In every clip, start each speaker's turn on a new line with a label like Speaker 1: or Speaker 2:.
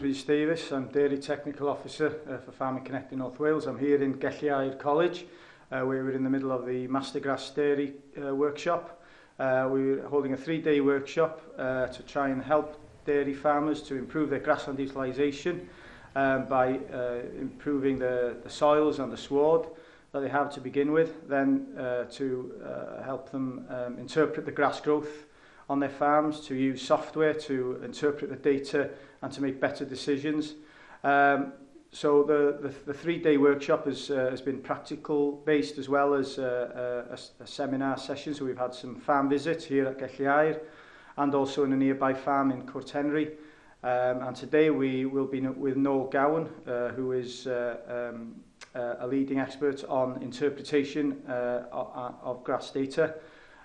Speaker 1: Rhys Davies. I'm Dairy Technical Officer for Farming Connect in North Wales. I'm here in Gelliaid College, where we're in the middle of the Mastergrass Dairy workshop. We're holding a 3-day workshop to try and help dairy farmers to improve their grassland utilisation by improving the soils and the sward that they have to begin with, then to help them interpret the grass growth on their farms, to use software to interpret the data and to make better decisions. So the 3-day workshop has been practical based as well as a seminar session. So we've had some farm visits here at Gelliaid and also in a nearby farm in Court-Henry. And today we will be with Noel Gowan, who is a leading expert on interpretation of grass data.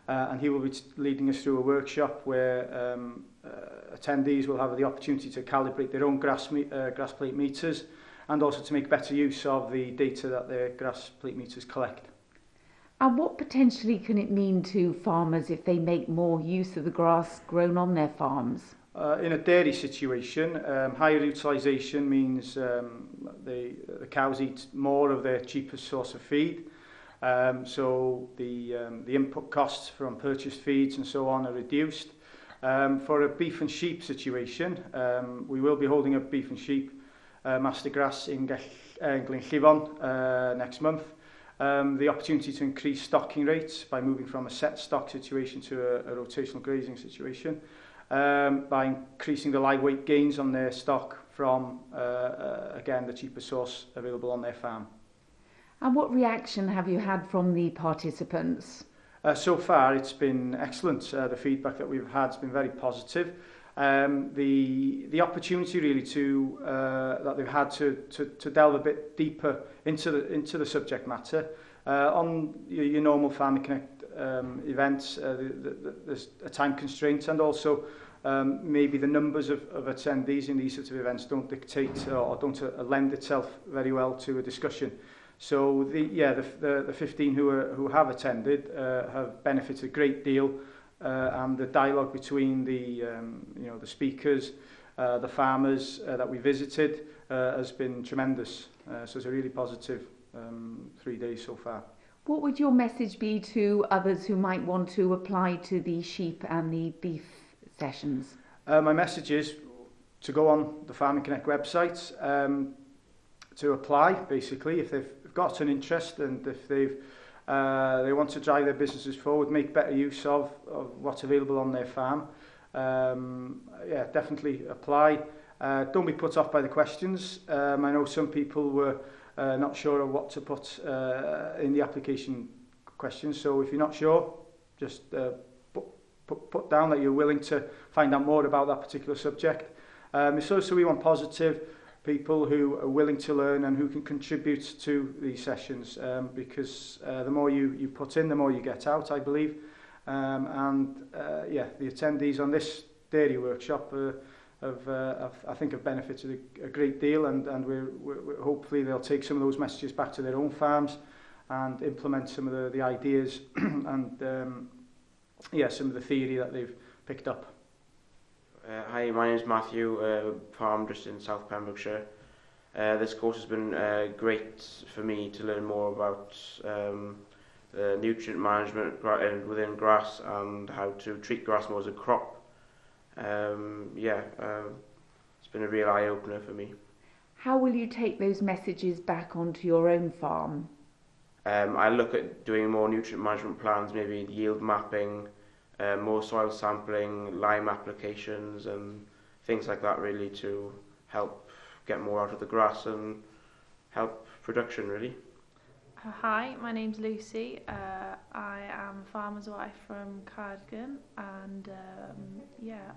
Speaker 1: And he will be leading us through a workshop where attendees will have the opportunity to calibrate their own grass plate meters and also to make better use of the data that their grass plate meters collect.
Speaker 2: And what potentially can it mean to farmers if they make more use of the grass grown on their farms?
Speaker 1: In a dairy situation, higher utilisation means the cows eat more of their cheapest source of feed. So the input costs from purchased feeds and so on are reduced. For a beef and sheep situation, we will be holding a beef and sheep Mastergrass in Glenllyfon next month. The opportunity to increase stocking rates by moving from a set stock situation to a rotational grazing situation, by increasing the live weight gains on their stock from, again, the cheapest source available on their farm.
Speaker 2: And what reaction have you had from the participants?
Speaker 1: So far, it's been excellent. The feedback that we've had has been very positive. The opportunity really that they've had to delve a bit deeper into the subject matter on your normal Farming Connect events. There's a time constraint, and also maybe the numbers of attendees in these sorts of events don't dictate or don't lend itself very well to a discussion. So the 15 who have attended have benefited a great deal, and the dialogue between the speakers, the farmers that we visited has been tremendous. So it's a really positive 3 days so far.
Speaker 2: What would your message be to others who might want to apply to the sheep and the beef sessions?
Speaker 1: My message is to go on the Farming Connect website to apply, basically, if they've got an interest and if they want to drive their businesses forward, make better use of what's available on their farm. Definitely apply. Don't be put off by the questions. I know some people were not sure of what to put in the application questions, so if you're not sure, just put down that you're willing to find out more about that particular subject. So we want positive people who are willing to learn and who can contribute to these sessions, because the more you put in, the more you get out, I believe. The attendees on this dairy workshop I think have benefited a great deal, and we're hopefully they'll take some of those messages back to their own farms and implement some of the ideas and some of the theory that they've picked up.
Speaker 3: Hi, my name is Matthew, farm just in South Pembrokeshire. This course has been great for me to learn more about the nutrient management within grass and how to treat grass more as a crop. It's been a real eye-opener for me.
Speaker 2: How will you take those messages back onto your own farm?
Speaker 3: I look at doing more nutrient management plans, maybe yield mapping, more soil sampling, lime applications and things like that, really, to help get more out of the grass and help production, really.
Speaker 4: Hi, my name's Lucy. I am a farmer's wife from Cardigan, and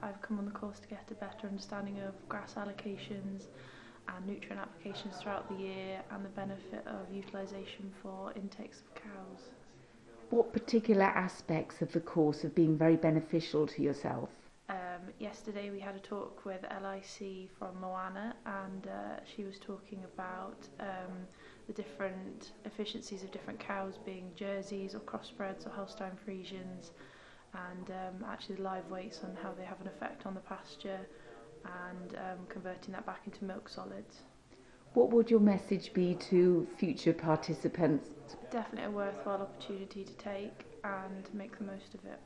Speaker 4: I've come on the course to get a better understanding of grass allocations and nutrient applications throughout the year and the benefit of utilisation for intakes of cows.
Speaker 2: What particular aspects of the course have been very beneficial to yourself?
Speaker 4: Yesterday we had a talk with LIC from Moana, and she was talking about the different efficiencies of different cows being Jerseys or crossbreds or Holstein Friesians, and actually the live weights and how they have an effect on the pasture, and converting that back into milk solids.
Speaker 2: What would your message be to future participants?
Speaker 4: Definitely a worthwhile opportunity to take and make the most of it.